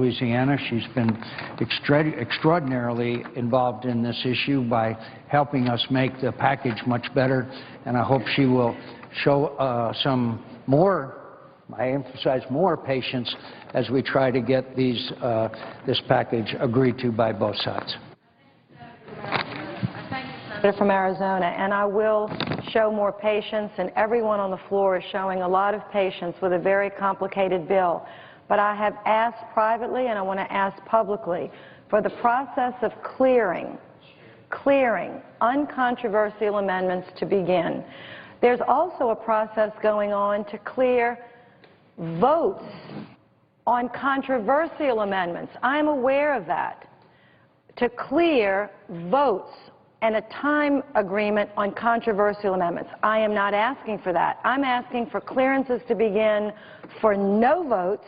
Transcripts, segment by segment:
Louisiana. She's been extraordinarily involved in this issue by helping us make the package much better, and I hope she will show some more, I emphasize more, patience as we try to get this package agreed to by both sides. From Arizona, and I will show more patience, and everyone on the floor is showing a lot of patience with a very complicated bill. But I have asked privately, and I want to ask publicly, for the process of clearing uncontroversial amendments to begin. There's also a process going on to clear votes on controversial amendments. I'm aware of that. To clear votes and a time agreement on controversial amendments. I am not asking for that. I'm asking for clearances to begin for no votes,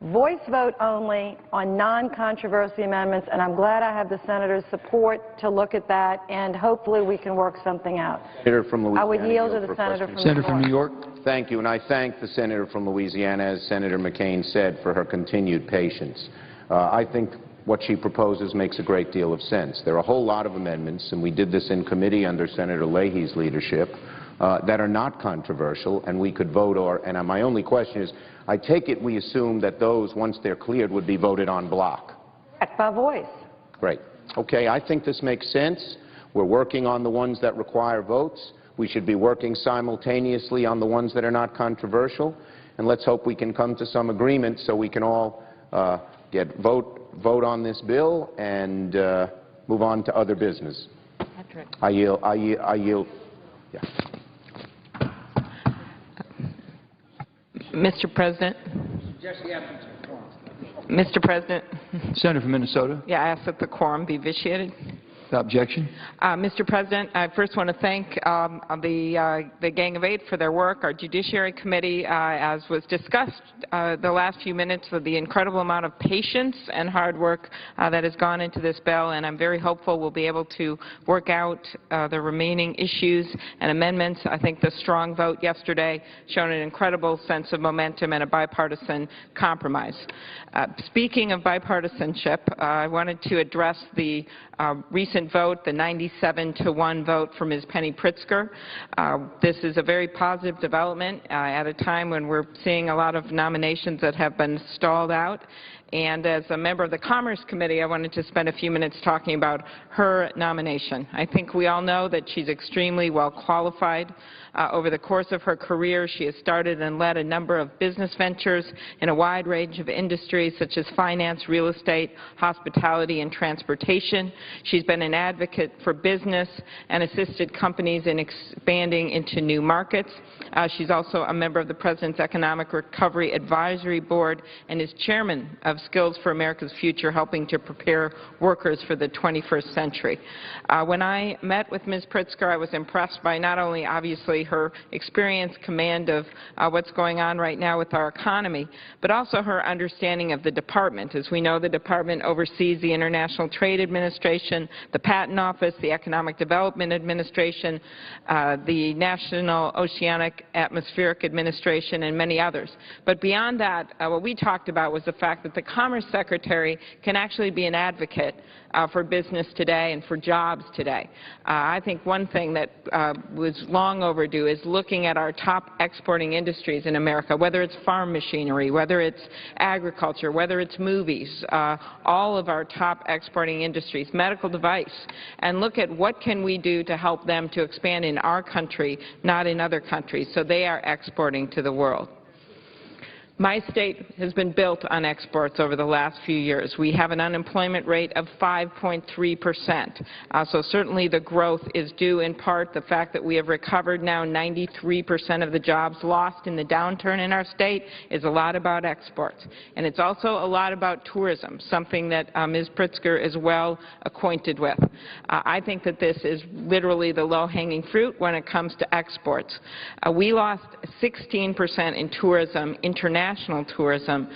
voice vote only on non-controversial amendments, and I'm glad I have the Senator's support to look at that, and hopefully we can work something out. Senator from Louisiana, I would yield to the Senator from New York. Thank you, and I thank the Senator from Louisiana, as Senator McCain said, for her continued patience. I think what she proposes makes a great deal of sense. There are a whole lot of amendments, and we did this in committee under Senator Leahy's leadership, that are not controversial, and we could vote and my only question is, I take it we assume that those, once they're cleared, would be voted on block. By voice. Great. Okay, I think this makes sense. We're working on the ones that require votes. We should be working simultaneously on the ones that are not controversial, and let's hope we can come to some agreement so we can all vote on this bill and move on to other business. Patrick. I yield. Yeah. Mr. President. Mr. President. Senator from Minnesota. Yeah, I ask that the quorum be vitiated. Without objection. Mr. President, I first want to thank the Gang of Eight for their work, our Judiciary Committee, as was discussed the last few minutes, for the incredible amount of patience and hard work that has gone into this bill, and I'm very hopeful we'll be able to work out the remaining issues and amendments. I think the strong vote yesterday showed an incredible sense of momentum and a bipartisan compromise. Speaking of bipartisanship, I wanted to address the recent vote, the 97-1 vote for Ms. Penny Pritzker. This is a very positive development at a time when we're seeing a lot of nominations that have been stalled out. And as a member of the Commerce Committee, I wanted to spend a few minutes talking about her nomination. I think we all know that she's extremely well qualified. Over the course of her career, she has started and led a number of business ventures in a wide range of industries such as finance, real estate, hospitality, and transportation. She's been an advocate for business and assisted companies in expanding into new markets. She's also a member of the President's Economic Recovery Advisory Board and is chairman of Skills for America's Future, helping to prepare workers for the 21st century. When I met with Ms. Pritzker, I was impressed by not only, obviously, her experience, command of what's going on right now with our economy, but also her understanding of the department. As we know, the department oversees the International Trade Administration, the Patent Office, the Economic Development Administration, the National Oceanic Atmospheric Administration, and many others. But beyond that, what we talked about was the fact that the Commerce Secretary can actually be an advocate for business today and for jobs today. I think one thing that was long overdue is looking at our top exporting industries in America, whether it's farm machinery, whether it's agriculture, whether it's movies, all of our top exporting industries, medical device, and look at what can we do to help them to expand in our country, not in other countries, so they are exporting to the world. My state has been built on exports over the last few years. We have an unemployment rate of 5.3%. So certainly the growth is due in part the fact that we have recovered now 93% of the jobs lost in the downturn in our state is a lot about exports. And it's also a lot about tourism, something that Ms. Pritzker is well acquainted with. I think that this is literally the low-hanging fruit when it comes to exports. We lost 16% in tourism internationally international tourism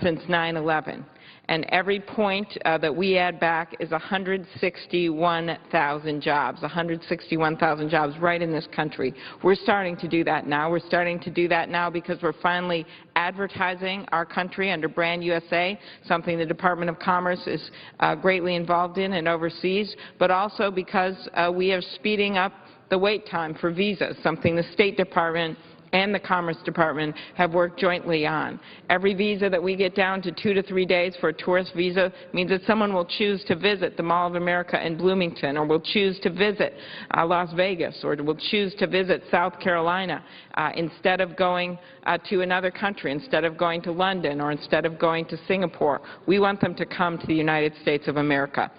since 9/11. And every point that we add back is 161,000 jobs, 161,000 jobs right in this country. We're starting to do that now. We're starting to do that now because we're finally advertising our country under Brand USA, something the Department of Commerce is greatly involved in and oversees, but also because we are speeding up the wait time for visas, something the State Department and the Commerce Department have worked jointly on. Every visa that we get down to 2 to 3 days for a tourist visa means that someone will choose to visit the Mall of America in Bloomington, or will choose to visit Las Vegas, or will choose to visit South Carolina instead of going to another country, instead of going to London, or instead of going to Singapore. We want them to come to the United States of America.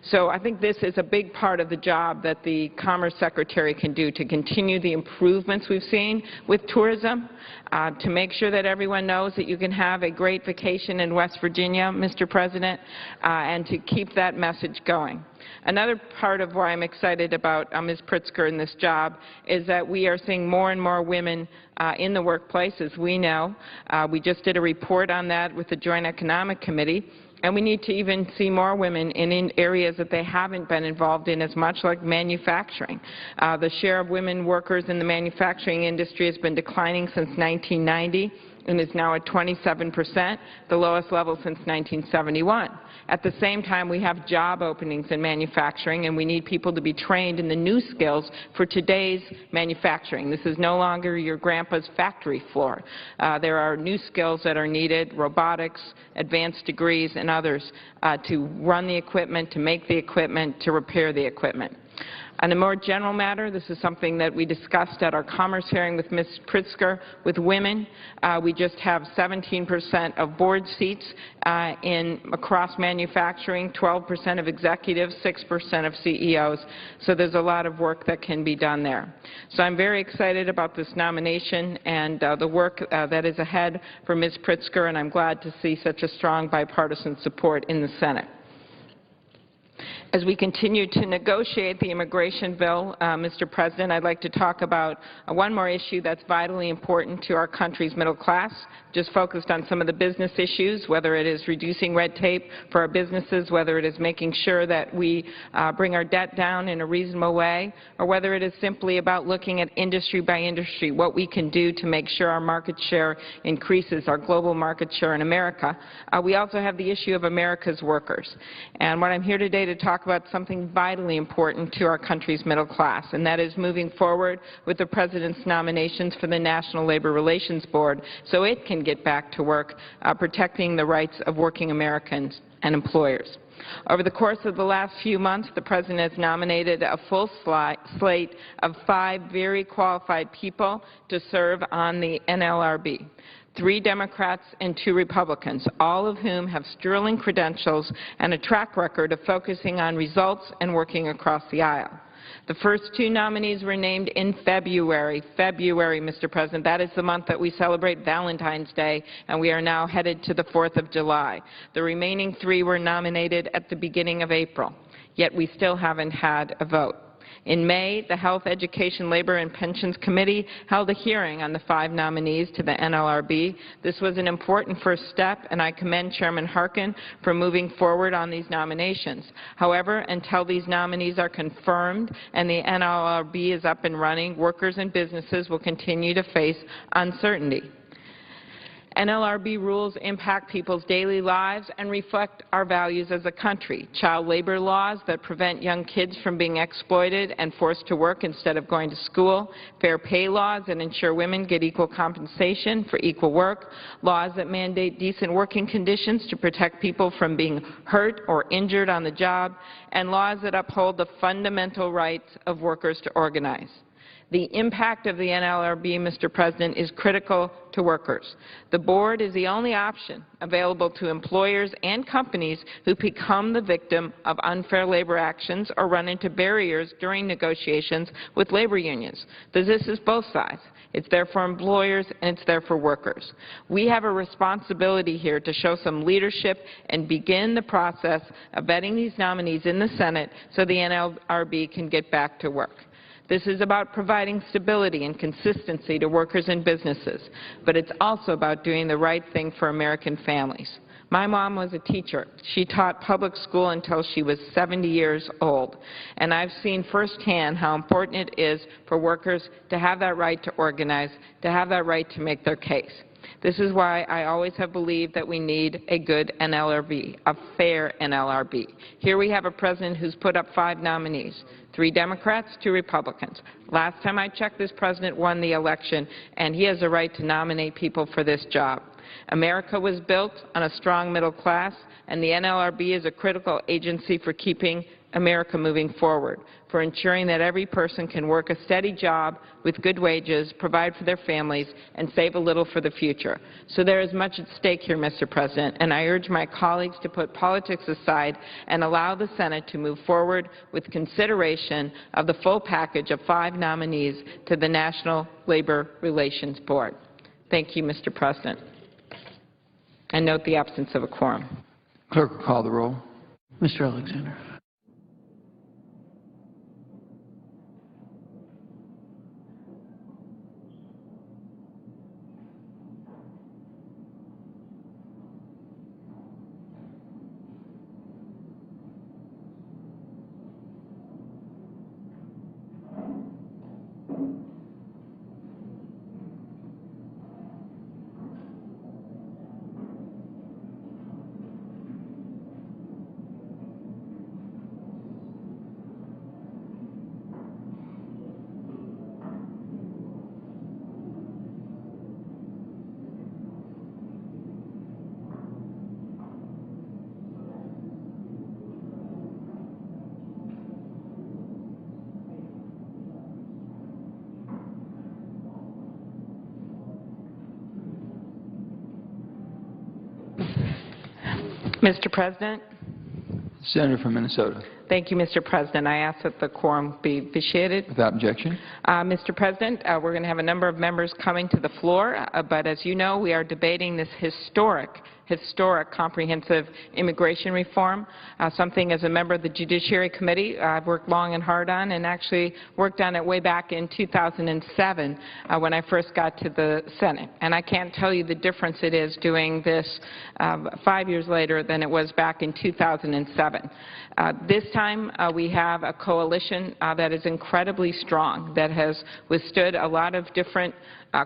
So I think this is a big part of the job that the Commerce Secretary can do to continue the improvements we've seen with tourism, to make sure that everyone knows that you can have a great vacation in West Virginia, Mr. President, and to keep that message going. Another part of why I'm excited about Ms. Pritzker in this job is that we are seeing more and more women in the workplace, as we know. We just did a report on that with the Joint Economic Committee. And we need to even see more women in areas that they haven't been involved in as much, like manufacturing. The share of women workers in the manufacturing industry has been declining since 1990 and is now at 27%, the lowest level since 1971. At the same time, we have job openings in manufacturing, and we need people to be trained in the new skills for today's manufacturing. This is no longer your grandpa's factory floor. There are new skills that are needed, robotics, advanced degrees, and others, to run the equipment, to make the equipment, to repair the equipment. On a more general matter, this is something that we discussed at our Commerce hearing with Ms. Pritzker. With women, we just have 17% of board seats across manufacturing, 12% of executives, 6% of CEOs. So there's a lot of work that can be done there. So I'm very excited about this nomination and the work that is ahead for Ms. Pritzker, and I'm glad to see such a strong bipartisan support in the Senate. As we continue to negotiate the immigration bill, Mr. President, I'd like to talk about one more issue that's vitally important to our country's middle class, just focused on some of the business issues, whether it is reducing red tape for our businesses, whether it is making sure that we bring our debt down in a reasonable way, or whether it is simply about looking at industry by industry, what we can do to make sure our market share increases, our global market share in America. We also have the issue of America's workers. And what I'm here today to talk about something vitally important to our country's middle class, and that is moving forward with the President's nominations for the National Labor Relations Board so it can get back to work protecting the rights of working Americans and employers. Over the course of the last few months, the President has nominated a full slate of 5 very qualified people to serve on the NLRB. 3 Democrats and 2 Republicans, all of whom have sterling credentials and a track record of focusing on results and working across the aisle. The first 2 nominees were named in February, Mr. President. That is the month that we celebrate Valentine's Day, and we are now headed to the 4th of July. The remaining 3 were nominated at the beginning of April, yet we still haven't had a vote. In May, the Health, Education, Labor, and Pensions Committee held a hearing on the 5 nominees to the NLRB. This was an important first step, and I commend Chairman Harkin for moving forward on these nominations. However, until these nominees are confirmed and the NLRB is up and running, workers and businesses will continue to face uncertainty. NLRB rules impact people's daily lives and reflect our values as a country. Child labor laws that prevent young kids from being exploited and forced to work instead of going to school, fair pay laws that ensure women get equal compensation for equal work, laws that mandate decent working conditions to protect people from being hurt or injured on the job, and laws that uphold the fundamental rights of workers to organize. The impact of the NLRB, Mr. President, is critical to workers. The board is the only option available to employers and companies who become the victim of unfair labor actions or run into barriers during negotiations with labor unions. This is both sides. It's there for employers and it's there for workers. We have a responsibility here to show some leadership and begin the process of vetting these nominees in the Senate so the NLRB can get back to work. This is about providing stability and consistency to workers and businesses, but it's also about doing the right thing for American families. My mom was a teacher. She taught public school until she was 70 years old, and I've seen firsthand how important it is for workers to have that right to organize, to have that right to make their case. This is why I always have believed that we need a good NLRB, a fair NLRB. Here we have a president who's put up 5 nominees, 3 Democrats, 2 Republicans. Last time I checked, this president won the election, and he has a right to nominate people for this job. America was built on a strong middle class, and the NLRB is a critical agency for keeping America moving forward, for ensuring that every person can work a steady job with good wages, provide for their families, and save a little for the future. So there is much at stake here, Mr. President, and I urge my colleagues to put politics aside and allow the Senate to move forward with consideration of the full package of 5 nominees to the National Labor Relations Board. Thank you, Mr. President. And note the absence of a quorum. Clerk will call the roll. Mr. Alexander. Mr. President. Senator from Minnesota. Thank you, Mr. President. I ask that the quorum be vitiated. Without objection. Mr. President, we're going to have a number of members coming to the floor, but as you know, we are debating this historic comprehensive immigration reform, something as a member of the Judiciary Committee I've worked long and hard on, and actually worked on it way back in 2007 when I first got to the Senate. And I can't tell you the difference it is doing this 5 years later than it was back in 2007. This time we have a coalition that is incredibly strong, that has withstood a lot of different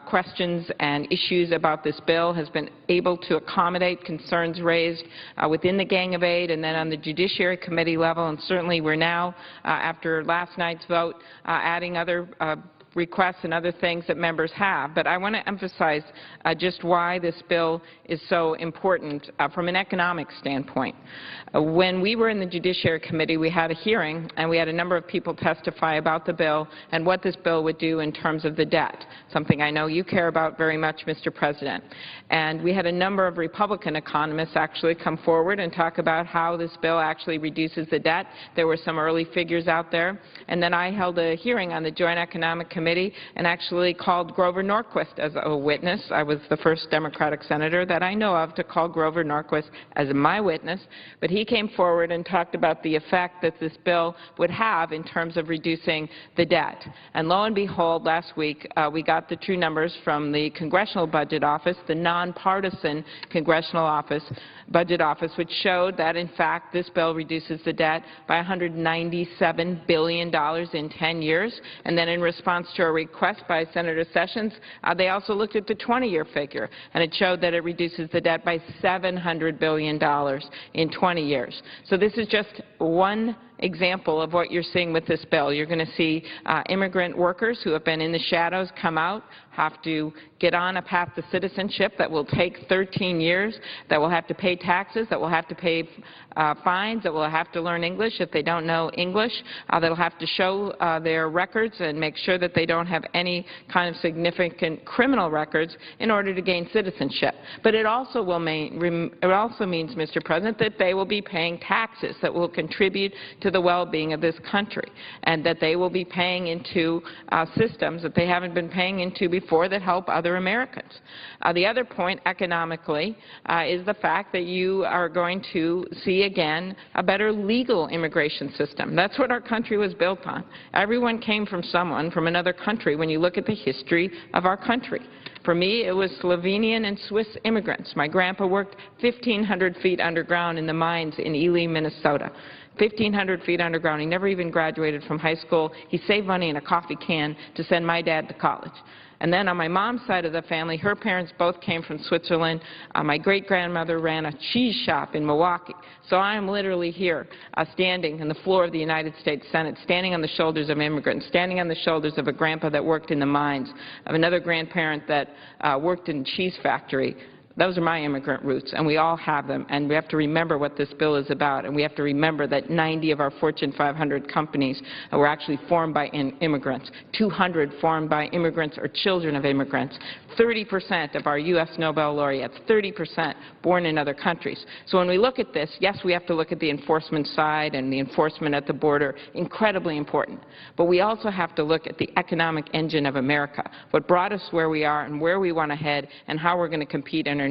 questions and issues about this bill, has been able to accommodate concerns raised within the Gang of 8 and then on the Judiciary Committee level, and certainly we're now, after last night's vote, adding other requests and other things that members have. But I want to emphasize just why this bill is so important from an economic standpoint. When we were in the Judiciary Committee, we had a hearing and we had a number of people testify about the bill and what this bill would do in terms of the debt, something I know you care about very much, Mr. President. And we had a number of Republican economists actually come forward and talk about how this bill actually reduces the debt. There were some early figures out there. And then I held a hearing on the Joint Economic Committee and actually called Grover Norquist as a witness. I was the first Democratic senator that I know of to call Grover Norquist as my witness, but he came forward and talked about the effect that this bill would have in terms of reducing the debt. And lo and behold, last week we got the true numbers from the Congressional Budget Office, the nonpartisan Congressional Budget Office, which showed that, in fact, this bill reduces the debt by $197 billion in 10 years. And then in response to a request by Senator Sessions, they also looked at the 20-year figure, and it showed that it reduces the debt by $700 billion in 20 years. So this is just one example of what you're seeing with this bill. You're going to see immigrant workers who have been in the shadows come out, have to get on a path to citizenship that will take 13 years, that will have to pay taxes, that will have to pay fines, that will have to learn English if they don't know English, that will have to show their records and make sure that they don't have any kind of significant criminal records in order to gain citizenship. But it also means, Mr. President, that they will be paying taxes that will contribute to to the well-being of this country, and that they will be paying into systems that they haven't been paying into before that help other Americans. The other point economically is the fact that you are going to see again a better legal immigration system. That's what our country was built on. Everyone came from someone from another country when you look at the history of our country. For me, it was Slovenian and Swiss immigrants. My grandpa worked 1,500 feet underground in the mines in Ely, Minnesota. 1,500 feet underground. He never even graduated from high school. He saved money in a coffee can to send my dad to college. And then on my mom's side of the family, her parents both came from Switzerland. My great-grandmother ran a cheese shop in Milwaukee. So I am literally here standing on the floor of the United States Senate, standing on the shoulders of immigrants, standing on the shoulders of a grandpa that worked in the mines, of another grandparent that worked in a cheese factory. Those are my immigrant roots, and we all have them, and we have to remember what this bill is about, and we have to remember that 90 of our Fortune 500 companies were actually formed by immigrants, 200 formed by immigrants or children of immigrants, 30% of our U.S. Nobel laureates, 30% born in other countries. So when we look at this, yes, we have to look at the enforcement side and the enforcement at the border, incredibly important. But we also have to look at the economic engine of America, what brought us where we are and where we want to head and how we're going to compete internationally.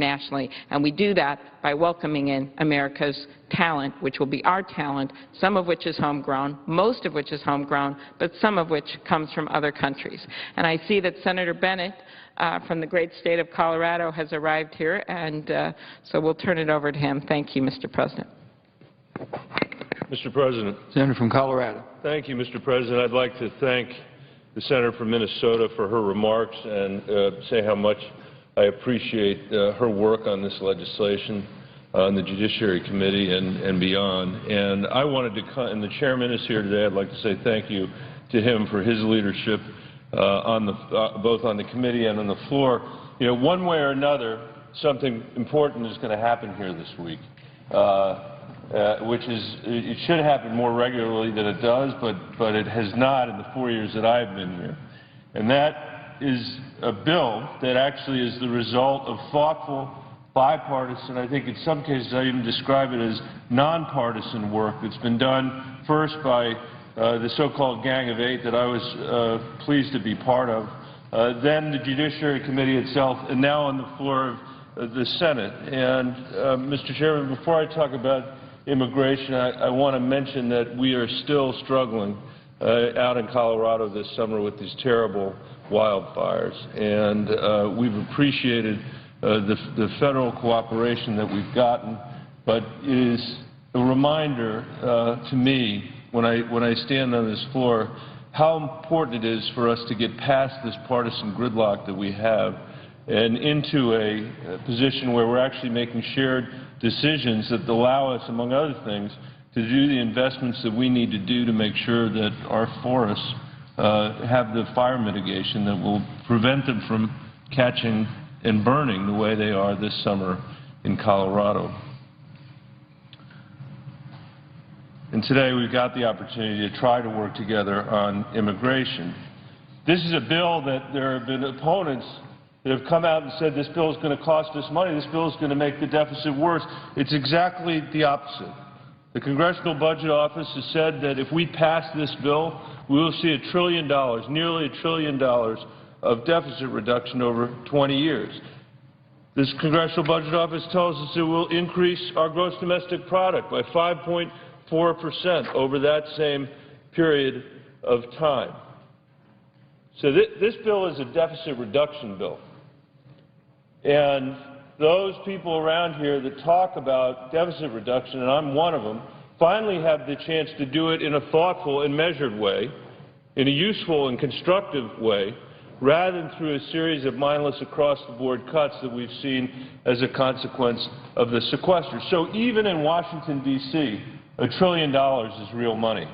And we do that by welcoming in America's talent, which will be our talent, some of which is homegrown, most of which is homegrown, but some of which comes from other countries. And I see that Senator Bennett from the great state of Colorado has arrived here, and so we'll turn it over to him. Thank you, Mr. President. Mr. President. Senator from Colorado. Thank you, Mr. President. I'd like to thank the senator from Minnesota for her remarks and say how much I appreciate her work on this legislation on the Judiciary Committee and beyond. And I wanted to, and the chairman is here today, I'd like to say thank you to him for his leadership both on the committee and on the floor. You know, one way or another, something important is going to happen here this week, which is, it should happen more regularly than it does, but it has not in the 4 years that I've been here. And that is a bill that actually is the result of thoughtful, bipartisan, I think in some cases I even describe it as nonpartisan work that's been done first by the so-called Gang of Eight that I was pleased to be part of, then the Judiciary Committee itself, and now on the floor of the Senate. And, Mr. Chairman, before I talk about immigration, I want to mention that we are still struggling out in Colorado this summer with these terrible wildfires. And we've appreciated the federal cooperation that we've gotten, but it is a reminder to me when I stand on this floor how important it is for us to get past this partisan gridlock that we have and into a position where we're actually making shared decisions that allow us, among other things, to do the investments that we need to do to make sure that our forests have the fire mitigation that will prevent them from catching and burning the way they are this summer in Colorado. And today we've got the opportunity to try to work together on immigration. This is a bill that there have been opponents that have come out and said this bill is going to cost us money, this bill is going to make the deficit worse. It's exactly the opposite. The Congressional Budget Office has said that if we pass this bill, we will see $1 trillion, nearly $1 trillion of deficit reduction over 20 years. This Congressional Budget Office tells us it will increase our gross domestic product by 5.4% over that same period of time. So this bill is a deficit reduction bill. And those people around here that talk about deficit reduction, and I'm one of them, finally have the chance to do it in a thoughtful and measured way, in a useful and constructive way, rather than through a series of mindless across-the-board cuts that we've seen as a consequence of the sequester. So even in Washington, D.C., $1 trillion is real money,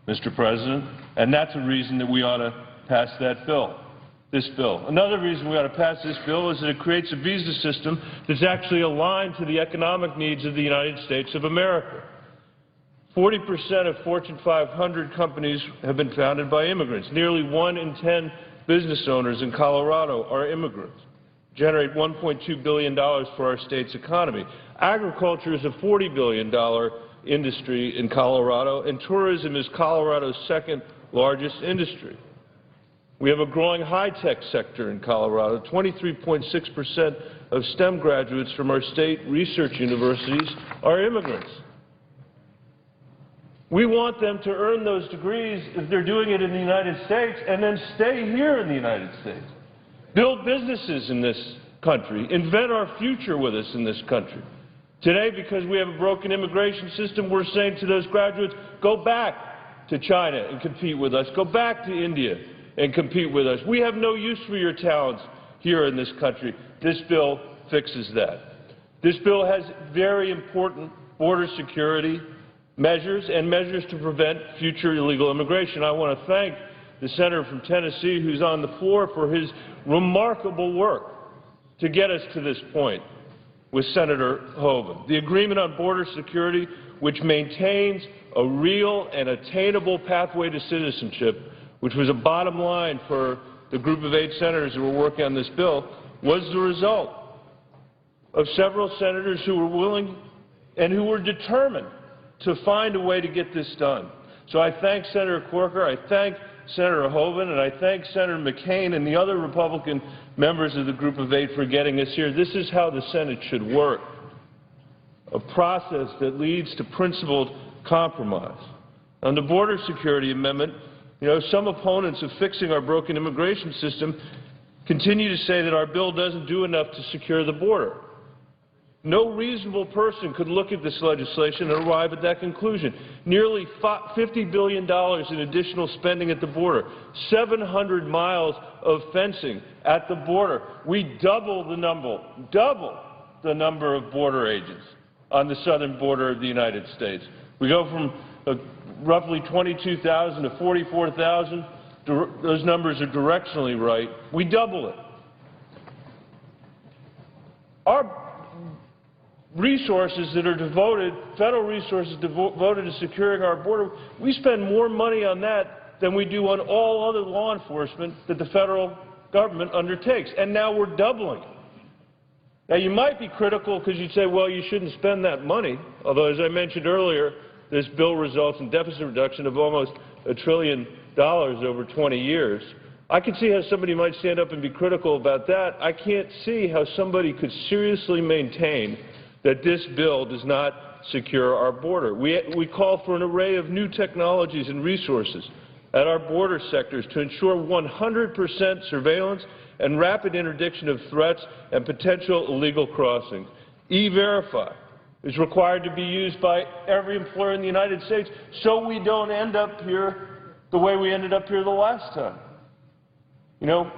Mr. President, and that's a reason that we ought to pass that bill, this bill. Another reason we ought to pass this bill is that it creates a visa system that's actually aligned to the economic needs of the United States of America. 40% of Fortune 500 companies have been founded by immigrants. Nearly 1 in 10 business owners in Colorado are immigrants, generate $1.2 billion for our state's economy. Agriculture is a $40 billion industry in Colorado, and tourism is Colorado's second largest industry. We have a growing high-tech sector in Colorado. 23.6% of STEM graduates from our state research universities are immigrants. We want them to earn those degrees if they're doing it in the United States and then stay here in the United States. Build businesses in this country. Invent our future with us in this country. Today, because we have a broken immigration system, we're saying to those graduates, go back to China and compete with us. Go back to India and compete with us. We have no use for your talents here in this country. This bill fixes that. This bill has very important border security measures and measures to prevent future illegal immigration. I want to thank the senator from Tennessee who's on the floor for his remarkable work to get us to this point with Senator Hoeven. The agreement on border security, which maintains a real and attainable pathway to citizenship, which was a bottom line for the group of 8 senators who were working on this bill, was the result of several senators who were willing and who were determined to find a way to get this done. So I thank Senator Corker, I thank Senator Hoeven, and I thank Senator McCain and the other Republican members of the group of 8 for getting us here. This is how the Senate should work, a process that leads to principled compromise. On the border security amendment, some opponents of fixing our broken immigration system continue to say that our bill doesn't do enough to secure the border. No reasonable person could look at this legislation and arrive at that conclusion. Nearly $50 billion in additional spending at the border, 700 miles of fencing at the border. We double the number of border agents on the southern border of the United States. We go from roughly 22,000 to 44,000. Those numbers are directionally right. We double it. Our resources that are devoted, federal resources devoted to securing our border, we spend more money on that than we do on all other law enforcement that the federal government undertakes. And now we're doubling it. Now, you might be critical because you'd say, well, you shouldn't spend that money, although, as I mentioned earlier, this bill results in deficit reduction of almost $1 trillion over 20 years. I can see how somebody might stand up and be critical about that. I can't see how somebody could seriously maintain that this bill does not secure our border. We call for an array of new technologies and resources at our border sectors to ensure 100% surveillance and rapid interdiction of threats and potential illegal crossings. E-Verify is required to be used by every employer in the United States so we don't end up here the way we ended up here the last time.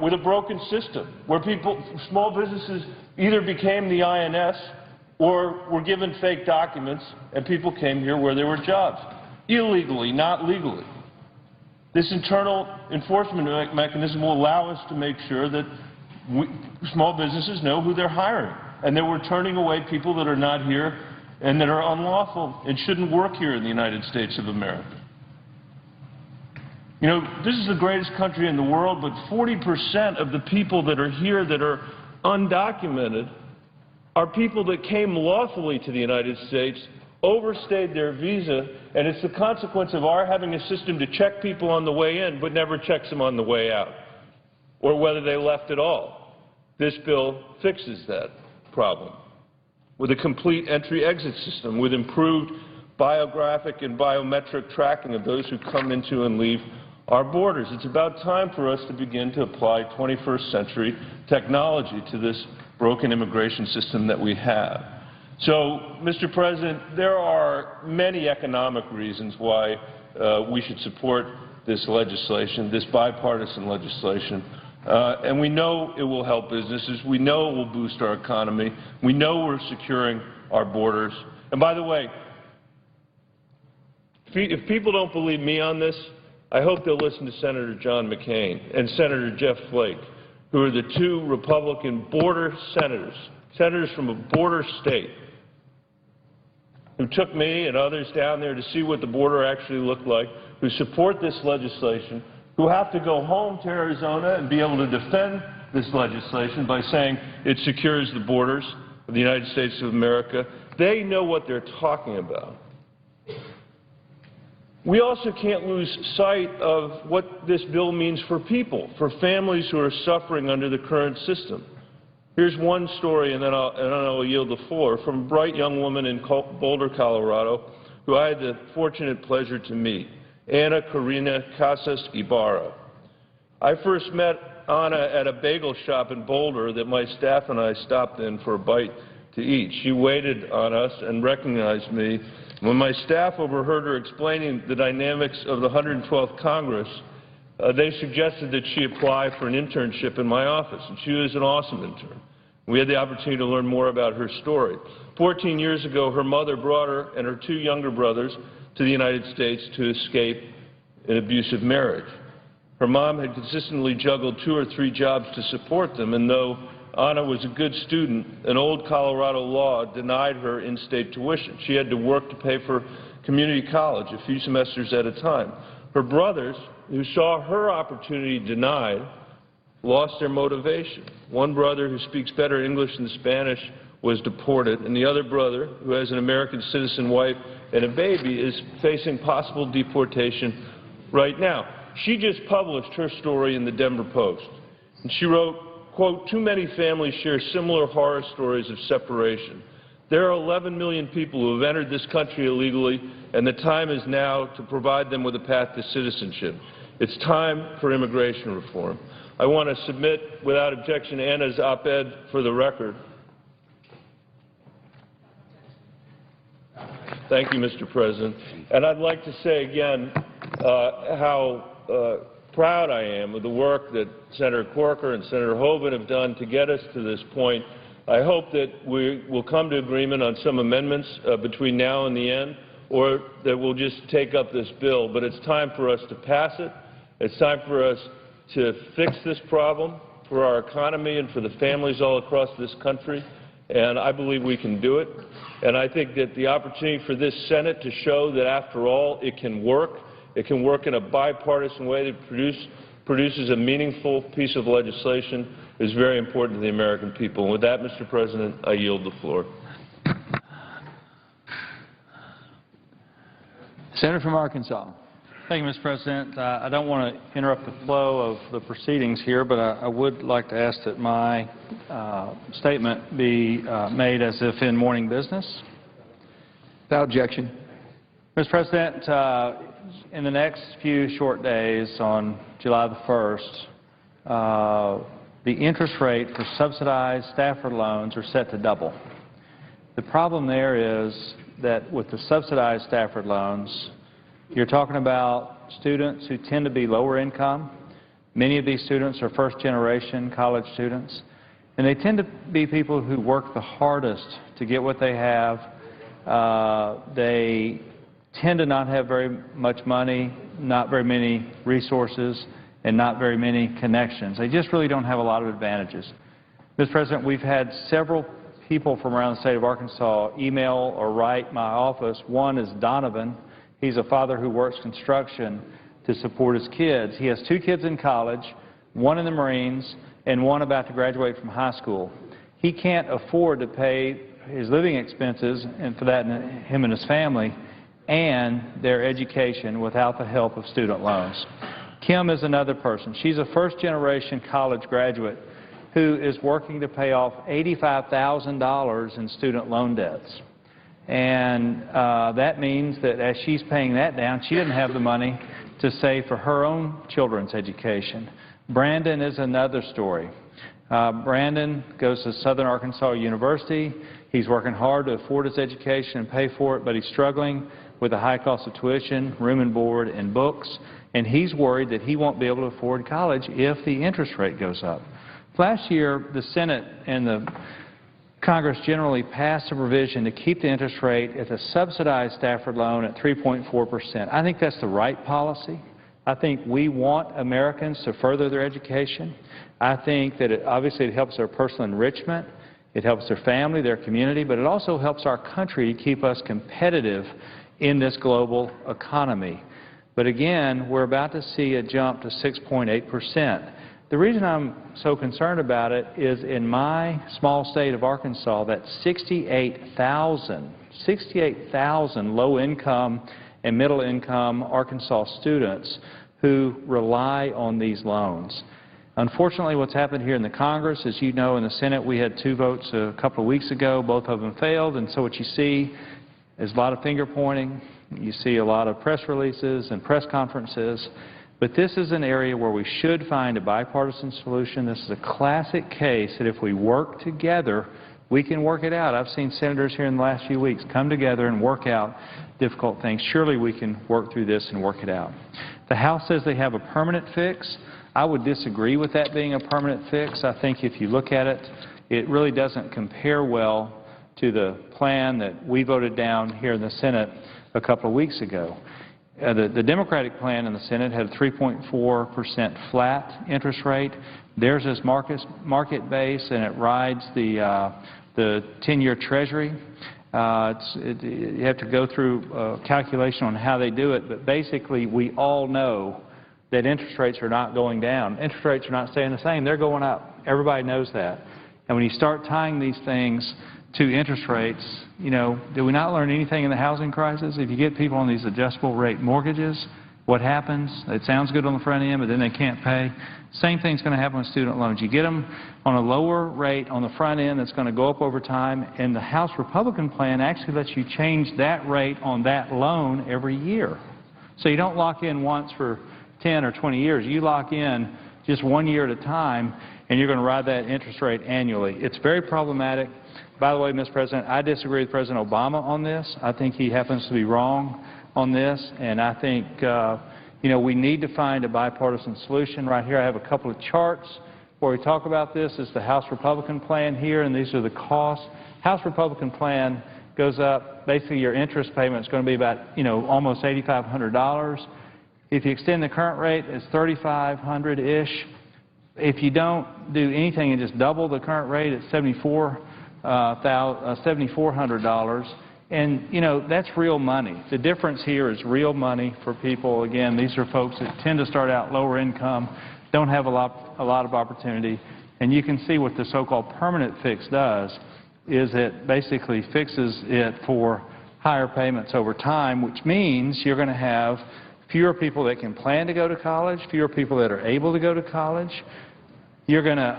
With a broken system where small businesses either became the INS or were given fake documents and people came here where there were jobs, illegally, not legally. This internal enforcement mechanism will allow us to make sure that small businesses know who they're hiring and that we're turning away people that are not here and that are unlawful and shouldn't work here in the United States of America. This is the greatest country in the world, but 40% of the people that are here that are undocumented are people that came lawfully to the United States, overstayed their visa, and it's the consequence of our having a system to check people on the way in but never checks them on the way out, or whether they left at all. This bill fixes that problem with a complete entry-exit system, with improved biographic and biometric tracking of those who come into and leave our borders. It's about time for us to begin to apply 21st century technology to this broken immigration system that we have. So, Mr. President, there are many economic reasons why we should support this legislation, this bipartisan legislation. And we know it will help businesses. We know it will boost our economy. We know we're securing our borders. And by the way, if people don't believe me on this, I hope they'll listen to Senator John McCain and Senator Jeff Flake, who are the 2 Republican border senators from a border state, who took me and others down there to see what the border actually looked like, who support this legislation, who have to go home to Arizona and be able to defend this legislation by saying it secures the borders of the United States of America. They know what they're talking about. We also can't lose sight of what this bill means for people, for families who are suffering under the current system. Here's one story, and then I'll yield the floor, from a bright young woman in Boulder, Colorado, who I had the fortunate pleasure to meet, Ana Karina Casas Ibarra. I first met Ana at a bagel shop in Boulder that my staff and I stopped in for a bite to eat. She waited on us and recognized me. When my staff overheard her explaining the dynamics of the 112th Congress, they suggested that she apply for an internship in my office, and she was an awesome intern. We had the opportunity to learn more about her story. 14 years ago, her mother brought her and her two younger brothers to the United States to escape an abusive marriage. Her mom had consistently juggled 2 or 3 jobs to support them, and though Ana was a good student, an old Colorado law denied her in-state tuition. She had to work to pay for community college a few semesters at a time. Her brothers, who saw her opportunity denied, lost their motivation. One brother, who speaks better English than Spanish, was deported, and the other brother, who has an American citizen wife and a baby, is facing possible deportation right now. She just published her story in the Denver Post, and she wrote, quote, "Too many families share similar horror stories of separation. There are 11 million people who have entered this country illegally, and the time is now to provide them with a path to citizenship. It's time for immigration reform." I want to submit, without objection, Anna's op-ed for the record. Thank you, Mr. President. And I'd like to say again how proud I am of the work that Senator Corker and Senator Hoeven have done to get us to this point. I hope that we will come to agreement on some amendments between now and the end, or that we'll just take up this bill. But it's time for us to pass it. It's time for us to fix this problem for our economy and for the families all across this country, and I believe we can do it. And I think that the opportunity for this Senate to show that, after all, it can work in a bipartisan way that produces a meaningful piece of legislation, is very important to the American people. And with that, Mr. President, I yield the floor. Senator from Arkansas. Thank you, Mr. President. I don't want to interrupt the flow of the proceedings here, but I would like to ask that my statement be made as if in morning business. Without objection. Mr. President, in the next few short days, on July the 1st, the interest rate for subsidized Stafford loans are set to double. The problem there is that with the subsidized Stafford loans, you're talking about students who tend to be lower income. Many of these students are first-generation college students, and they tend to be people who work the hardest to get what they have. They tend to not have very much money, not very many resources, and not very many connections. They just really don't have a lot of advantages. Mr. President, we've had several people from around the state of Arkansas email or write my office. One is Donovan. He's a father who works construction to support his kids. He has 2 kids in college, 1 in the Marines, and 1 about to graduate from high school. He can't afford to pay his living expenses, and for that, him and his family, and their education without the help of student loans. Kim is another person. She's a first-generation college graduate who is working to pay off $85,000 in student loan debts. And that means that as she's paying that down, she doesn't have the money to save for her own children's education. Brandon is another story. Brandon goes to Southern Arkansas University. He's working hard to afford his education and pay for it, but he's struggling with the high cost of tuition, room and board, and books, and he's worried that he won't be able to afford college if the interest rate goes up. Last year, the Senate and the Congress generally passed a provision to keep the interest rate at the subsidized Stafford loan at 3.4%. I think that's the right policy. I think we want Americans to further their education. I think that obviously it helps their personal enrichment, it helps their family, their community, but it also helps our country to keep us competitive in this global economy. But again, we're about to see a jump to 6.8%. The reason I'm so concerned about it is in my small state of Arkansas, that 68,000 68,000 low-income and middle-income Arkansas students who rely on these loans. Unfortunately, what's happened here in the Congress, as you know, in the Senate, we had 2 votes a couple of weeks ago. Both of them failed, and so what you see is a lot of finger-pointing. You see a lot of press releases and press conferences. But this is an area where we should find a bipartisan solution. This is a classic case that if we work together, we can work it out. I've seen senators here in the last few weeks come together and work out difficult things. Surely we can work through this and work it out. The House says they have a permanent fix. I would disagree with that being a permanent fix. I think if you look at it, it really doesn't compare well to the plan that we voted down here in the Senate a couple of weeks ago. The Democratic plan in the Senate had a 3.4% flat interest rate. Theirs is market-based, and it rides the 10-year Treasury. You have to go through a calculation on how they do it, but basically we all know that interest rates are not going down. Interest rates are not staying the same. They're going up. Everybody knows that. And when you start tying these things to interest rates, you know, did we not learn anything in the housing crisis? If you get people on these adjustable rate mortgages, what happens? It sounds good on the front end, but then they can't pay. Same thing's going to happen with student loans. You get them on a lower rate on the front end that's going to go up over time, and the House Republican plan actually lets you change that rate on that loan every year. So you don't lock in once for 10 or 20 years. You lock in just 1 year at a time, and you're going to ride that interest rate annually. It's very problematic. By the way, Mr. President, I disagree with President Obama on this. I think he happens to be wrong on this, and I think you know, we need to find a bipartisan solution. Right here I have a couple of charts where we talk about this. This is the House Republican plan here, and these are the costs. House Republican plan goes up. Basically, your interest payment is going to be about, you know, almost $8,500. If you extend the current rate, it's $3,500-ish. If you don't do anything and just double the current rate, it's $7,400. And, you know, that's real money. The difference here is real money for people. Again, these are folks that tend to start out lower income, don't have a lot of opportunity. And you can see what the so-called permanent fix does is it basically fixes it for higher payments over time, which means you're going to have fewer people that can plan to go to college, fewer people that are able to go to college. You're going to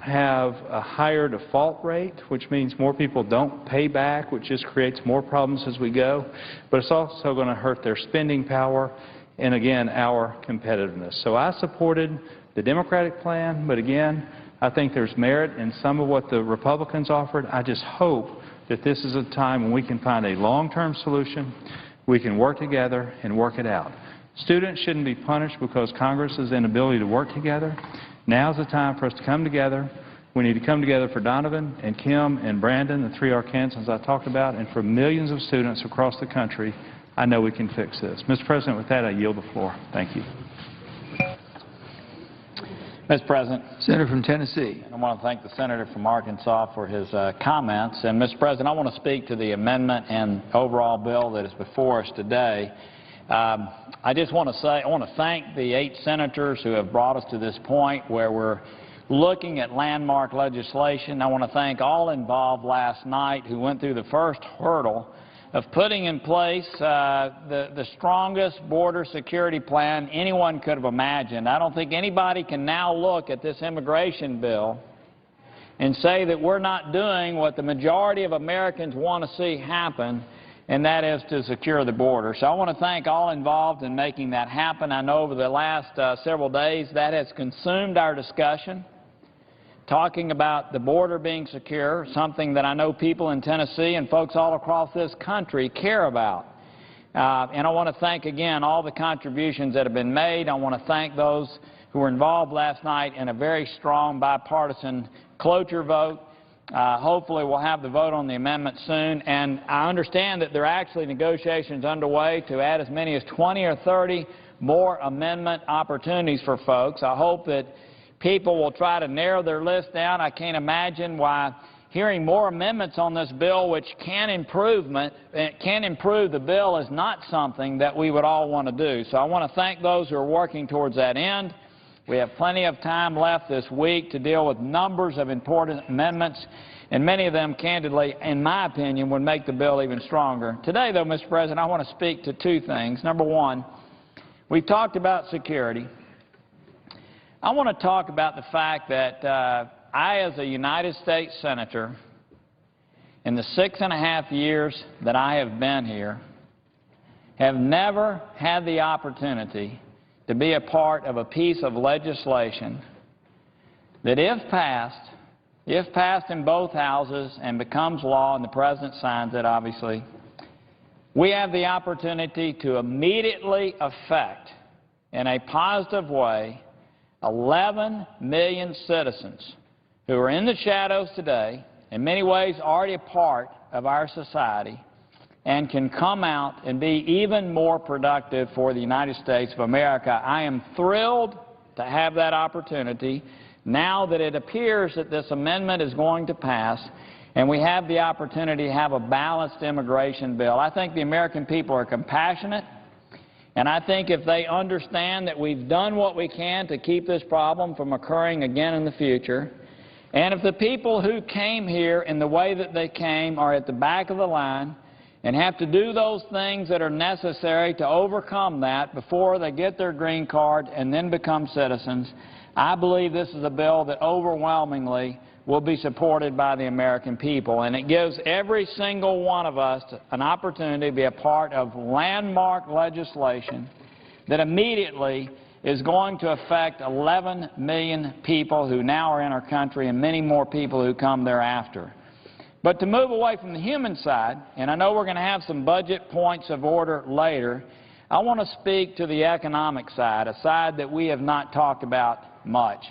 have a higher default rate, which means more people don't pay back, which just creates more problems as we go. But it's also going to hurt their spending power and, again, our competitiveness. So I supported the Democratic plan, but, again, I think there's merit in some of what the Republicans offered. I just hope that this is a time when we can find a long-term solution. We can work together and work it out. Students shouldn't be punished because Congress's inability to work together. Now's the time for us to come together. We need to come together for Donovan and Kim and Brandon, the 3 Arkansans I talked about, and for millions of students across the country. I know we can fix this. Mr. President, with that, I yield the floor. Thank you. Mr. President. Senator from Tennessee. I want to thank the Senator from Arkansas for his comments. And, Mr. President, I want to speak to the amendment and overall bill that is before us today. I just want to say I want to thank the 8 senators who have brought us to this point where we're looking at landmark legislation. I want to thank all involved last night who went through the first hurdle of putting in place the strongest border security plan anyone could have imagined. I don't think anybody can now look at this immigration bill and say that we're not doing what the majority of Americans want to see happen, and that is to secure the border. So I want to thank all involved in making that happen. I know over the last several days that has consumed our discussion, talking about the border being secure, something that I know people in Tennessee and folks all across this country care about. And I want to thank again all the contributions that have been made. I want to thank those who were involved last night in a very strong bipartisan cloture vote. Hopefully we'll have the vote on the amendment soon, and I understand that there are actually negotiations underway to add as many as 20 or 30 more amendment opportunities for folks. I hope that people will try to narrow their list down. I can't imagine why hearing more amendments on this bill, which can improve the bill, is not something that we would all want to do. So I want to thank those who are working towards that end. We have plenty of time left this week to deal with numbers of important amendments. and many of them, candidly, in my opinion, would make the bill even stronger. Today, though, Mr. President, I want to speak to two things. Number one, we've talked about security. I want to talk about the fact that I, as a United States Senator, in the 6.5 years that I have been here, have never had the opportunity to be a part of a piece of legislation that, if passed in both houses and becomes law and the President signs it, obviously, we have the opportunity to immediately affect, in a positive way, 11 million citizens who are in the shadows today, in many ways already a part of our society, and can come out and be even more productive for the United States of America. I am thrilled to have that opportunity now that it appears that this amendment is going to pass and we have the opportunity to have a balanced immigration bill. I think the American people are compassionate, and I think if they understand that we've done what we can to keep this problem from occurring again in the future, and if the people who came here in the way that they came are at the back of the line and have to do those things that are necessary to overcome that before they get their green card and then become citizens, I believe this is a bill that overwhelmingly will be supported by the American people. And it gives every single one of us an opportunity to be a part of landmark legislation that immediately is going to affect 11 million people who now are in our country and many more people who come thereafter. But to move away from the human side, and I know we're going to have some budget points of order later, I want to speak to the economic side, a side that we have not talked about much.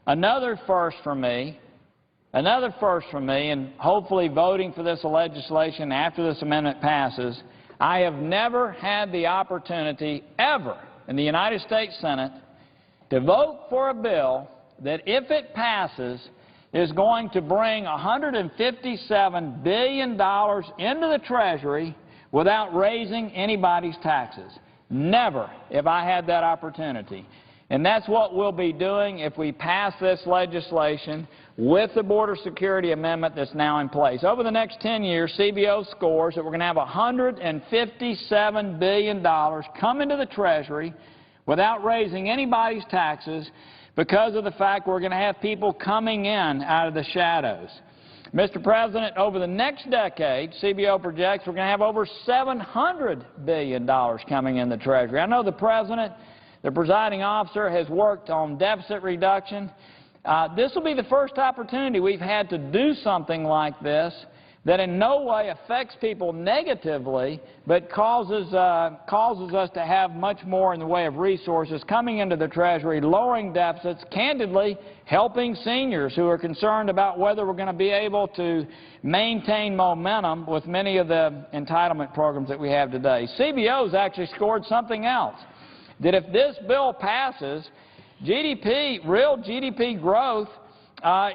Another first for me, and hopefully voting for this legislation after this amendment passes, I have never had the opportunity ever in the United States Senate to vote for a bill that, if it passes, is going to bring $157 billion into the Treasury without raising anybody's taxes. Never have I had that opportunity. And that's what we'll be doing if we pass this legislation with the border security amendment that's now in place. Over the next 10 years, CBO scores that we're going to have $157 billion come into the Treasury without raising anybody's taxes because of the fact we're going to have people coming in out of the shadows. Mr. President, over the next decade, CBO projects we're going to have over $700 billion coming in the Treasury. I know the President, the presiding officer, has worked on deficit reduction. This will be the first opportunity we've had to do something like this that in no way affects people negatively, but causes us to have much more in the way of resources coming into the Treasury, lowering deficits, candidly helping seniors who are concerned about whether we're going to be able to maintain momentum with many of the entitlement programs that we have today. CBO's actually scored something else, that if this bill passes, real GDP growth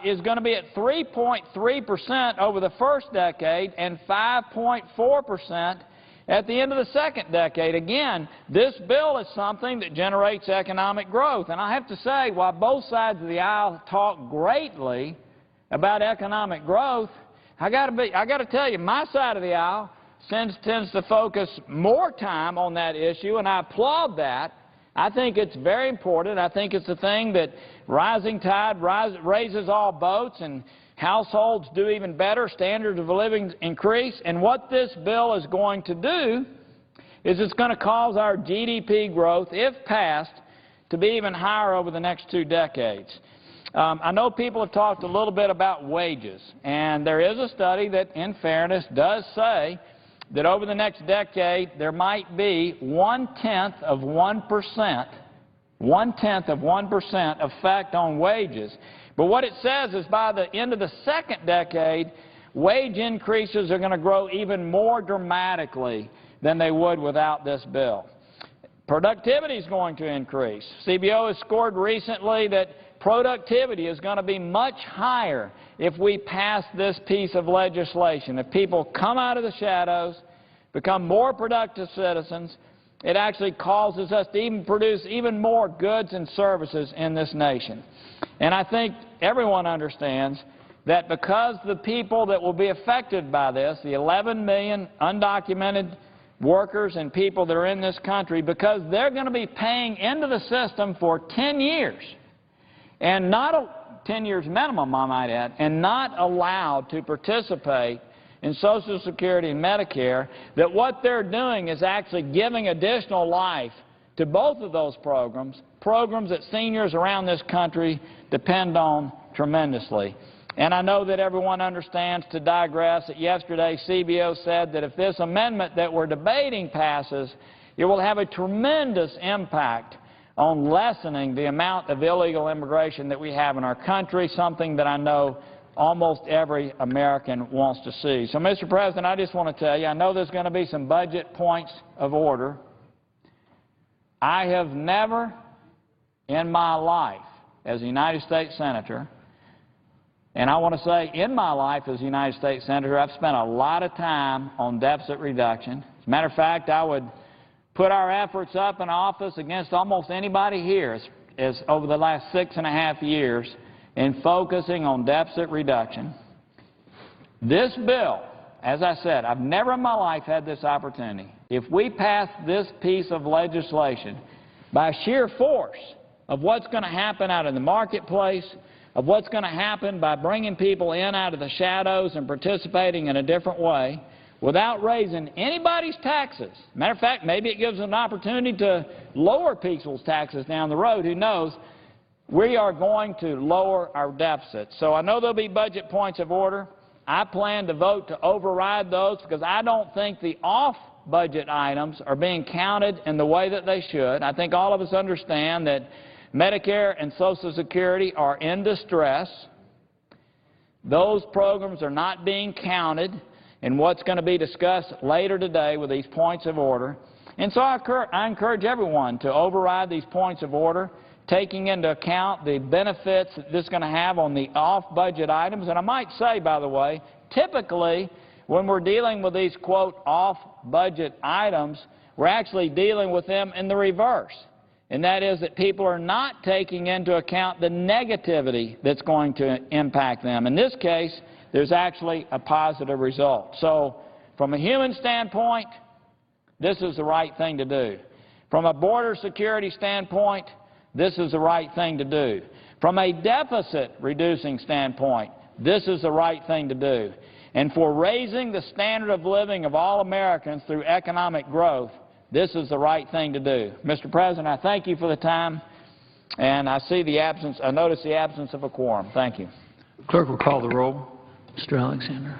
is going to be at 3.3% over the first decade and 5.4% at the end of the second decade. Again, this bill is something that generates economic growth. And I have to say, while both sides of the aisle talk greatly about economic growth, I got to tell you, my side of the aisle tends to focus more time on that issue, and I applaud that. I think it's very important. I think it's a thing that rising tide raises all boats, and households do even better, standards of living increase. And what this bill is going to do is it's going to cause our GDP growth, if passed, to be even higher over the next 2 decades. I know people have talked a little bit about wages, and there is a study that, in fairness, does say that over the next decade there might be 1/10 of 1% effect on wages. But what it says is by the end of the second decade, wage increases are going to grow even more dramatically than they would without this bill. Productivity is going to increase. CBO has scored recently that productivity is going to be much higher if we pass this piece of legislation. If people come out of the shadows, become more productive citizens, it actually causes us to even produce even more goods and services in this nation. And I think everyone understands that because the people that will be affected by this, the 11 million undocumented workers and people that are in this country, because they're going to be paying into the system for 10 years, and not 10 years minimum, I might add, and not allowed to participate in Social Security and Medicare, that what they're doing is actually giving additional life to both of those programs, programs that seniors around this country depend on tremendously. And I know that everyone understands, to digress, that yesterday CBO said that if this amendment that we're debating passes, it will have a tremendous impact on lessening the amount of illegal immigration that we have in our country, something that I know almost every American wants to see. So, Mr. President, I just want to tell you, I know there's going to be some budget points of order. I have never in my life as a United States Senator, and I want to say in my life as a United States Senator, I've spent a lot of time on deficit reduction. As a matter of fact, I would put our efforts up in office against almost anybody here as over the last 6.5 years in focusing on deficit reduction. This bill, as I said, I've never in my life had this opportunity. If we pass this piece of legislation, by sheer force of what's going to happen out in the marketplace, of what's going to happen by bringing people in out of the shadows and participating in a different way, without raising anybody's taxes. Matter of fact, maybe it gives an opportunity to lower people's taxes down the road. Who knows? We are going to lower our deficit. So I know there'll be budget points of order. I plan to vote to override those because I don't think the off-budget items are being counted in the way that they should. I think all of us understand that Medicare and Social Security are in distress. Those programs are not being counted in what's going to be discussed later today with these points of order. And so I encourage everyone to override these points of order, taking into account the benefits that this is going to have on the off-budget items. And I might say, by the way, typically when we're dealing with these, quote, off-budget items, we're actually dealing with them in the reverse. And that is that people are not taking into account the negativity that's going to impact them. In this case, there's actually a positive result. So from a human standpoint, this is the right thing to do. From a border security standpoint, this is the right thing to do. From a deficit reducing standpoint, this is the right thing to do. And for raising the standard of living of all Americans through economic growth, this is the right thing to do. Mr. President, I thank you for the time, and I notice the absence of a quorum. Thank you. Clerk will call the roll. Mr. Alexander.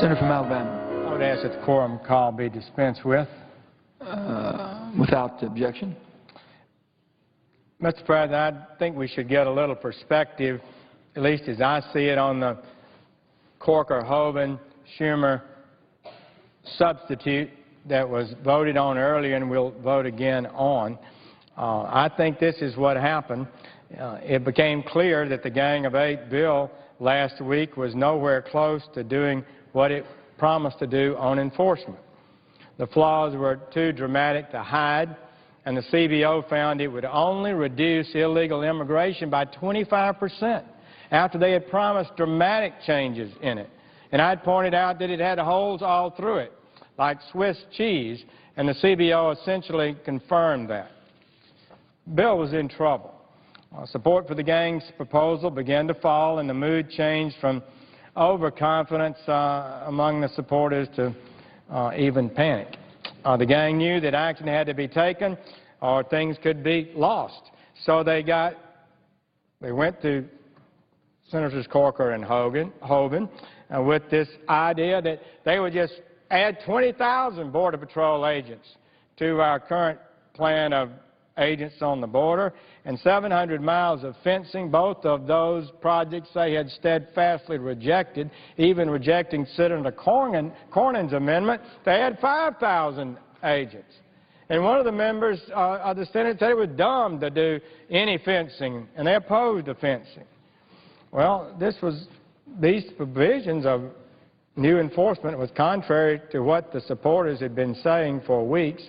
Senator from Alabama. I would ask that the quorum call be dispensed with. Without objection. Mr. President, I think we should get a little perspective, at least as I see it, on the Corker-Hoeven-Schumer substitute that was voted on earlier and we'll vote again on. I think this is what happened. It became clear that the Gang of Eight bill last week was nowhere close to doing what it promised to do on enforcement. The flaws were too dramatic to hide, and the CBO found it would only reduce illegal immigration by 25% after they had promised dramatic changes in it. And I'd pointed out that it had holes all through it, like Swiss cheese, and the CBO essentially confirmed that. Bill was in trouble. Support for the gang's proposal began to fall, and the mood changed from overconfidence among the supporters to even panic. The gang knew that action had to be taken or things could be lost. So they went to Senators Corker and Hoeven with this idea that they would just add 20,000 Border Patrol agents to our current plan of agents on the border and 700 miles of fencing. Both of those projects they had steadfastly rejected, even rejecting Senator Cornyn's amendment to add 5,000 agents. And one of the members of the Senate said it was dumb to do any fencing, and they opposed the fencing. Well, these provisions of new enforcement was contrary to what the supporters had been saying for weeks.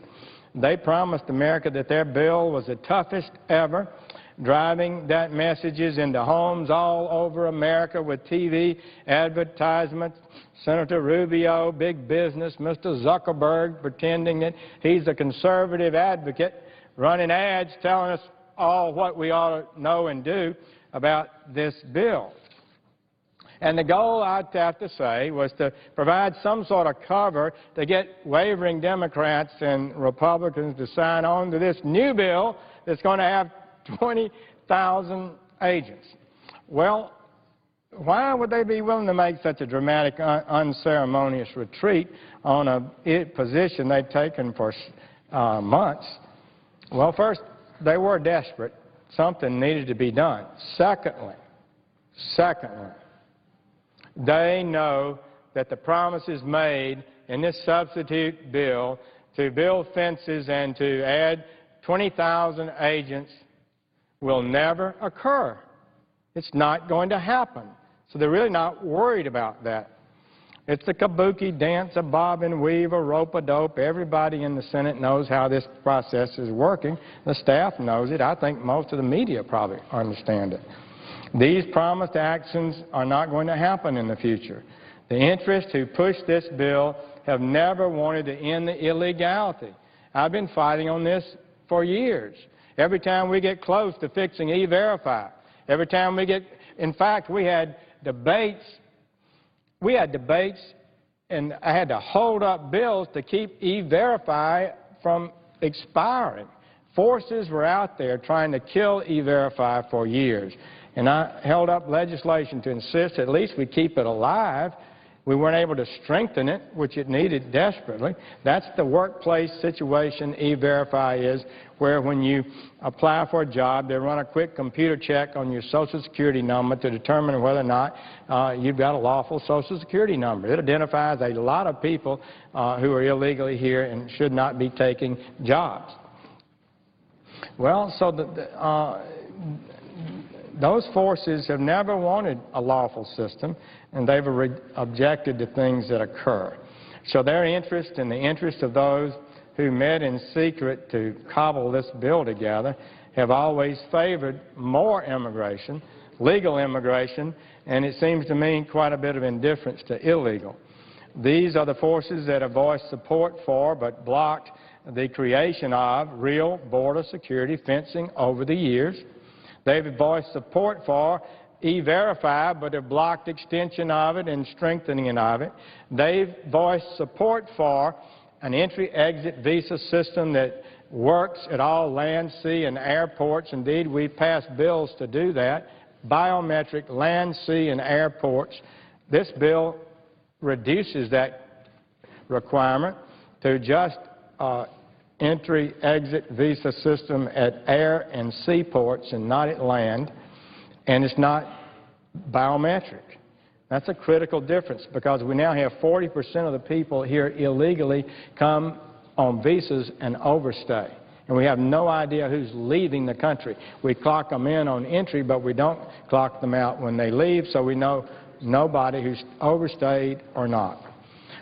They promised America that their bill was the toughest ever, driving that messages into homes all over America with TV advertisements. Senator Rubio, big business, Mr. Zuckerberg pretending that he's a conservative advocate, running ads telling us all what we ought to know and do about this bill. And the goal, I'd have to say, was to provide some sort of cover to get wavering Democrats and Republicans to sign on to this new bill that's going to have 20,000 agents. Well, why would they be willing to make such a dramatic, unceremonious retreat on a position they'd taken for months? Well, first, they were desperate. Something needed to be done. Secondly, they know that the promises made in this substitute bill to build fences and to add 20,000 agents will never occur. It's not going to happen. So they're really not worried about that. It's the kabuki dance, a bob and weave, a rope-a-dope. Everybody in the Senate knows how this process is working. The staff knows it. I think most of the media probably understand it. These promised actions are not going to happen in the future. The interests who pushed this bill have never wanted to end the illegality. I've been fighting on this for years. Every time we get close to fixing E-Verify, every time we get, in fact, we had debates, and I had to hold up bills to keep E-Verify from expiring. Forces were out there trying to kill E-Verify for years. And I held up legislation to insist at least we keep it alive. We weren't able to strengthen it, which it needed desperately. That's the workplace situation E-Verify is, where when you apply for a job, they run a quick computer check on your Social Security number to determine whether or not you've got a lawful Social Security number. It identifies a lot of people who are illegally here and should not be taking jobs. Well, so those forces have never wanted a lawful system, and they've objected to things that occur. So their interest and the interest of those who met in secret to cobble this bill together have always favored more immigration, legal immigration, and it seems to me quite a bit of indifference to illegal. These are the forces that have voiced support for but blocked the creation of real border security fencing over the years. They've voiced support for E-Verify, but have blocked extension of it and strengthening of it. They've voiced support for an entry-exit visa system that works at all land, sea, and airports. Indeed, we've passed bills to do that. Biometric land, sea, and airports. This bill reduces that requirement to just entry-exit visa system at air and seaports and not at land, and it's not biometric. That's a critical difference because we now have 40% of the people here illegally come on visas and overstay. And we have no idea who's leaving the country. We clock them in on entry, but we don't clock them out when they leave, so we know nobody who's overstayed or not.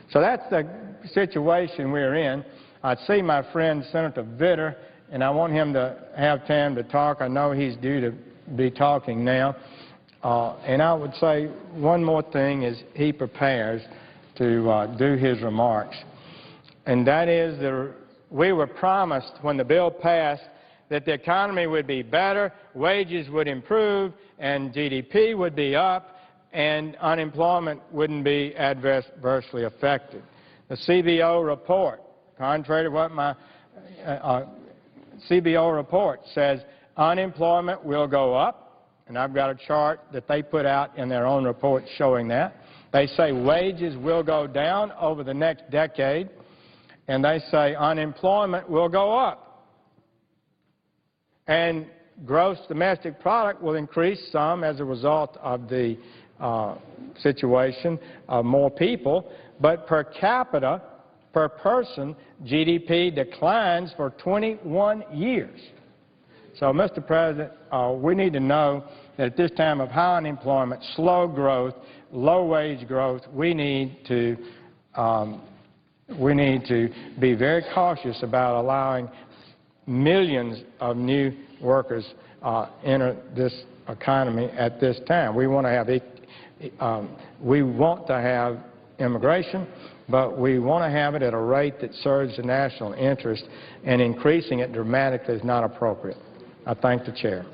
So that's the situation we're in. I see my friend Senator Vitter, and I want him to have time to talk. I know he's due to be talking now. And I would say one more thing as he prepares to do his remarks, and that is that we were promised when the bill passed that the economy would be better, wages would improve, and GDP would be up, and unemployment wouldn't be adversely affected. The CBO report, contrary to what my CBO report says, unemployment will go up. And I've got a chart that they put out in their own report showing that. They say wages will go down over the next decade, and they say unemployment will go up. And gross domestic product will increase some as a result of the situation of more people, but per capita, per person, GDP declines for 21 years. So, Mr. President, we need to know that at this time of high unemployment, slow growth, low wage growth, we need to be very cautious about allowing millions of new workers enter this economy at this time. We want to have immigration, but we want to have it at a rate that serves the national interest, and increasing it dramatically is not appropriate. I thank the chair.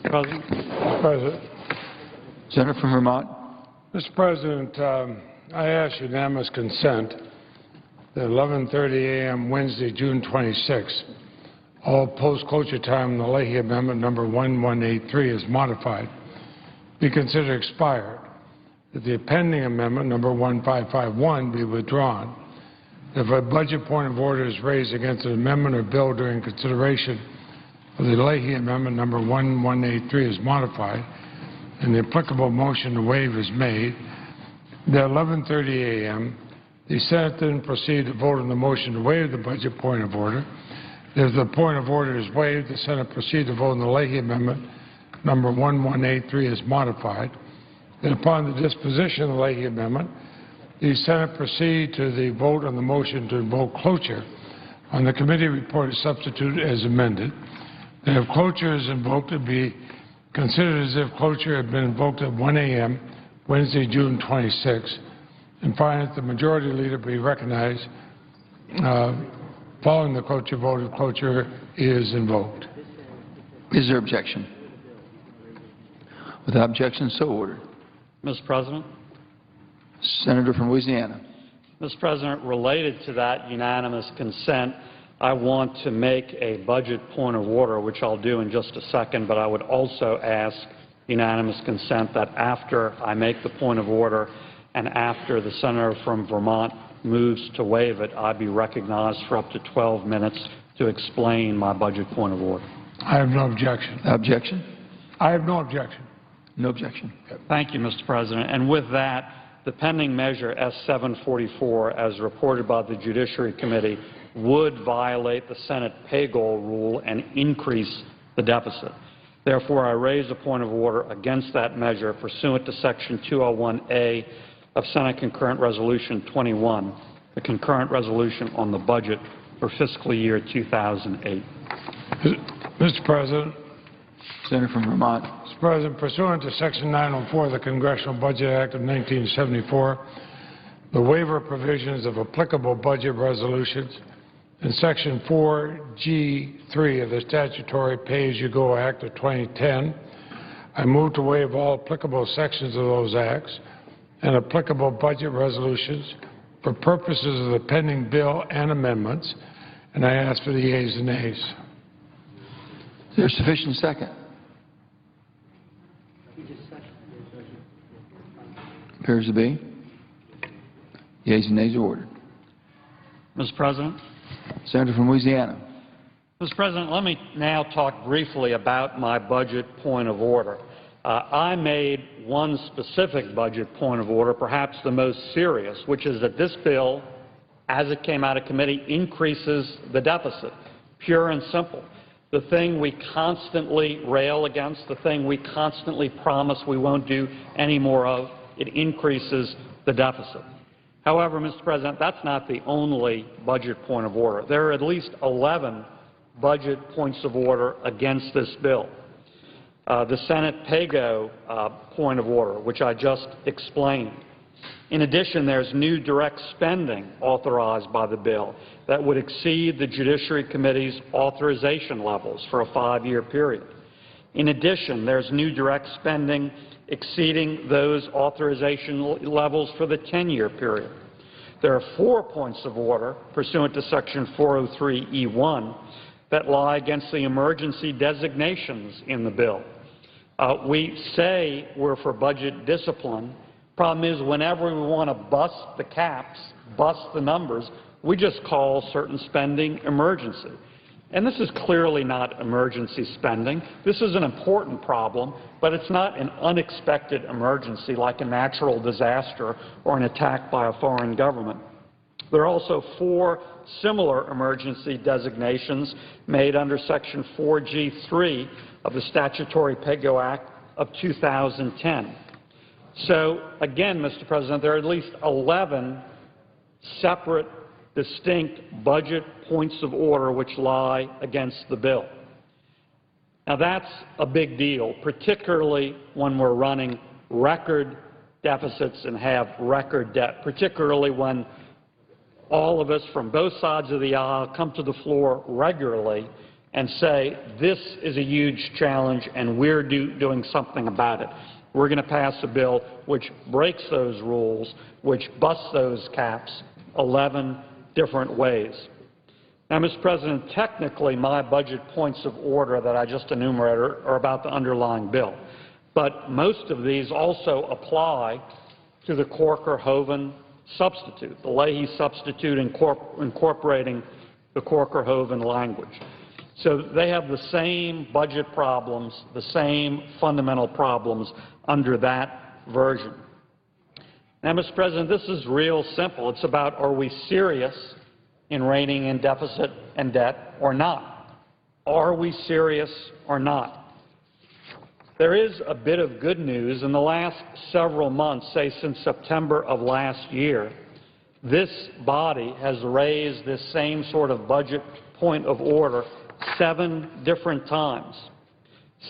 President. Senator from Vermont. Mr. President, I ask unanimous consent that 11:30 a.m. Wednesday, June 26, all post-cloture time in the Leahy Amendment number 1183 is modified, be considered expired, that the pending amendment number 1551 be withdrawn. If a budget point of order is raised against an amendment or bill during consideration of the Leahy Amendment number 1183 is modified, and the applicable motion to waive is made, at 11:30 a.m., the Senate then proceed to vote on the motion to waive the budget point of order. If the point of order is waived, the Senate proceed to vote on the Leahy Amendment number 1183 is modified. Then upon the disposition of the Leahy Amendment, the Senate proceed to the vote on the motion to invoke cloture on the committee report substitute as amended. And if cloture is invoked, it would be considered as if cloture had been invoked at 1 a.m. Wednesday, June 26. And finally, that the majority leader be recognized following the cloture vote if cloture is invoked. Is there objection? Without objection, so ordered. Mr. President. Senator from Louisiana. Mr. President, related to that unanimous consent, I want to make a budget point of order, which I'll do in just a second, but I would also ask unanimous consent that after I make the point of order and after the senator from Vermont moves to waive it, I be recognized for up to 12 minutes to explain my budget point of order. I have no objection. Objection? I have no objection. No objection. Thank you, Mr. President. And with that, the pending measure S-744, as reported by the Judiciary Committee, would violate the Senate pay goal rule and increase the deficit. Therefore, I raise a point of order against that measure pursuant to Section 201A of Senate Concurrent Resolution 21, the concurrent resolution on the budget for fiscal year 2008. Mr. President. Senator from Vermont. Mr. President, pursuant to Section 904 of the Congressional Budget Act of 1974, the waiver provisions of applicable budget resolutions, and Section 4G3 of the Statutory Pay-As-You-Go Act of 2010, I move to waive all applicable sections of those acts and applicable budget resolutions for purposes of the pending bill and amendments, and I ask for the yeas and nays. Is there sufficient second? Appears to be. Yeas and nays are ordered. Mr. President. Senator from Louisiana. Mr. President, let me now talk briefly about my budget point of order. I made one specific budget point of order, perhaps the most serious, which is that this bill, as it came out of committee, increases the deficit, pure and simple. The thing we constantly rail against, the thing we constantly promise we won't do any more of, it increases the deficit. However, Mr. President, that's not the only budget point of order. There are at least 11 budget points of order against this bill. The Senate pay-go point of order, which I just explained. In addition, there's new direct spending authorized by the bill that would exceed the Judiciary Committee's authorization levels for a 5-year period. In addition, there's new direct spending exceeding those authorization levels for the 10-year period. There are 4 points of order pursuant to Section 403(e)(1) that lie against the emergency designations in the bill. We say we're for budget discipline. Problem is, whenever we want to bust the caps, bust the numbers, we just call certain spending emergency. And this is clearly not emergency spending. This is an important problem, but it's not an unexpected emergency like a natural disaster or an attack by a foreign government. There are also 4 similar emergency designations made under Section 4G3 of the Statutory Pay-Go Act of 2010. So, again, Mr. President, there are at least 11 separate, distinct budget points of order which lie against the bill. Now, that's a big deal, particularly when we're running record deficits and have record debt, particularly when all of us from both sides of the aisle come to the floor regularly and say, this is a huge challenge and we're doing something about it. We're going to pass a bill which breaks those rules, which busts those caps 11 different ways. Now, Mr. President, technically my budget points of order that I just enumerated are about the underlying bill. But most of these also apply to the Corker-Hoven substitute, the Leahy substitute incorporating the Corker-Hoven language. So they have the same budget problems, the same fundamental problems under that version. Now, Mr. President, this is real simple. It's about, are we serious in reining in deficit and debt or not? Are we serious or not? There is a bit of good news. In the last several months, say since September of last year, this body has raised this same sort of budget point of order 7 different times.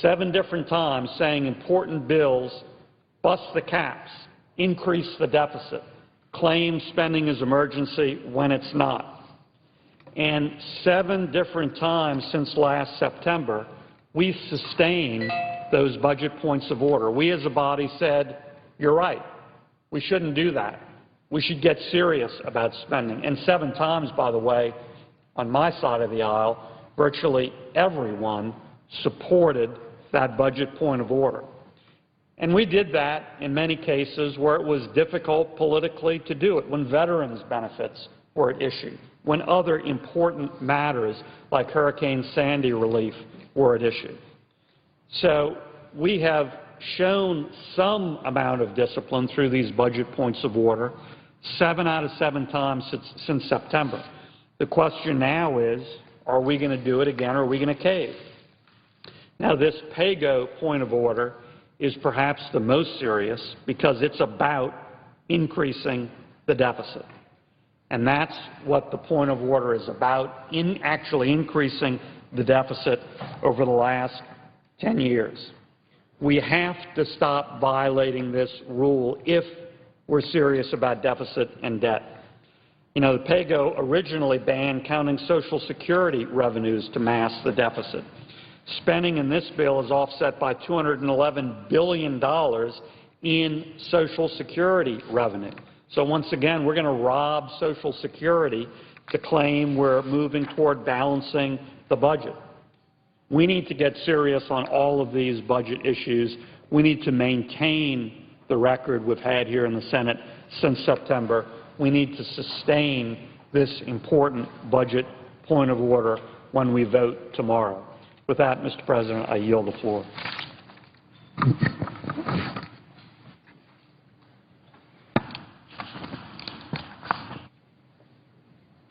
7 different times saying important bills bust the caps, increase the deficit, claim spending is emergency when it's not. And 7 different times since last September, we've sustained those budget points of order. We as a body said, you're right, we shouldn't do that. We should get serious about spending. And 7 times, by the way, on my side of the aisle, virtually everyone supported that budget point of order. And we did that in many cases where it was difficult politically to do it, when veterans' benefits were at issue, when other important matters like Hurricane Sandy relief were at issue. So we have shown some amount of discipline through these budget points of order 7 out of 7 times since September. The question now is, are we going to do it again or are we going to cave? Now, this pay-go point of order is perhaps the most serious because it's about increasing the deficit. And that's what the point of order is about, actually increasing the deficit over the last 10 years. We have to stop violating this rule if we're serious about deficit and debt. You know, the pay-go originally banned counting Social Security revenues to mask the deficit. Spending in this bill is offset by $211 billion in Social Security revenue. So once again, we're going to rob Social Security to claim we're moving toward balancing the budget. We need to get serious on all of these budget issues. We need to maintain the record we've had here in the Senate since September. we need to sustain this important budget point of order when we vote tomorrow. With that, Mr. President, I yield the floor.